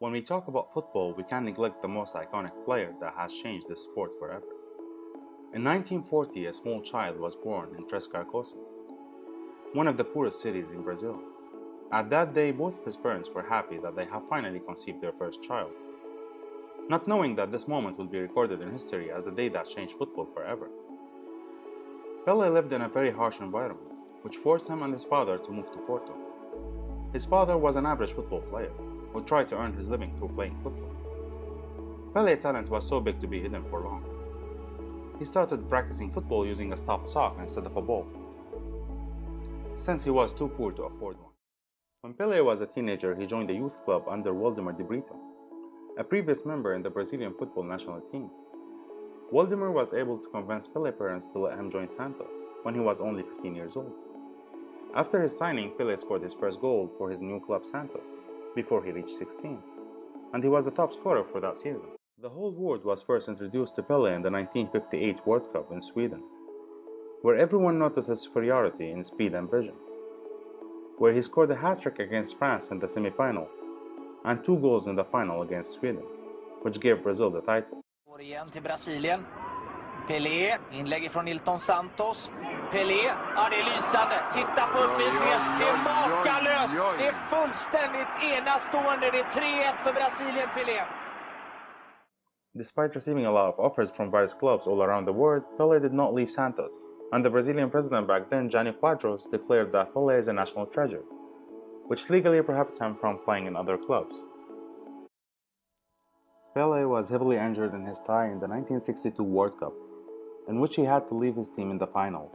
When we talk about football, we can't neglect the most iconic player that has changed this sport forever. In 1940, a small child was born in Tres Carcosa, one of the poorest cities in Brazil. At that day, both of his parents were happy that they have finally conceived their first child, not knowing that this moment will be recorded in history as the day that changed football forever. Pele lived in a very harsh environment, which forced him and his father to move to Porto. His father was an average football player, who tried to earn his living through playing football. Pele's talent was so big to be hidden for long. He started practicing football using a stuffed sock instead of a ball, since he was too poor to afford one. When Pele was a teenager, he joined a youth club under Waldemar de Brito, a previous member in the Brazilian football national team. Waldemar was able to convince Pele's parents to let him join Santos when he was only 15 years old. After his signing, Pele scored his first goal for his new club Santos before he reached 16, and he was the top scorer for that season. The whole world was first introduced to Pele in the 1958 World Cup in Sweden, where everyone noticed his superiority in speed and vision, where he scored a hat-trick against France in the semi-final and 2 goals in the final against Sweden, which gave Brazil the title. Igen till Brasilien. Pele, inlägg från Nilton Santos. Pele, ja det är lysande. Titta på uppvisningen. Det är makalöst. Det är fullständigt enastående. Det är 3-1 för Brasilien, Pele. Despite receiving a lot of offers from various clubs all around the world, Pele did not leave Santos, and the Brazilian president back then, Jânio Quadros, declared that Pele is a national treasure, which legally prohibited him from playing in other clubs. Pele was heavily injured in his thigh in the 1962 World Cup, in which he had to leave his team in the final,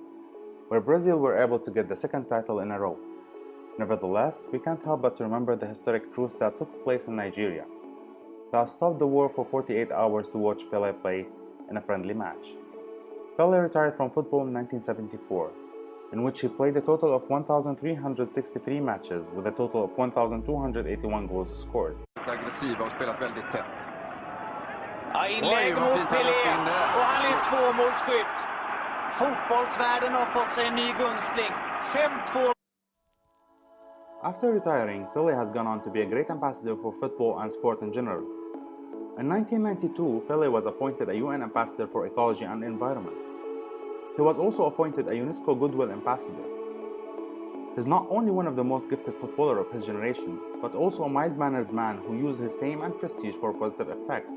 where Brazil were able to get the second title in a row. Nevertheless, we can't help but to remember the historic truce that took place in Nigeria, that stopped the war for 48 hours to watch Pele play in a friendly match. Pele retired from football in 1974, in which he played a total of 1,363 matches with a total of 1,281 goals scored. Aggressiva och spelat väldigt tätt. Ja, inlägg mot Pele och han är tvåmålsskytt. Fotbollsvärlden har fått sig en ny gunstling. 5-2. After retiring, Pele has gone on to be a great ambassador for football and sport in general. In 1992, Pele was appointed a UN ambassador for ecology and environment. He was also appointed a UNESCO Goodwill Ambassador. He's not only one of the most gifted footballers of his generation, but also a mild-mannered man who used his fame and prestige for a positive effect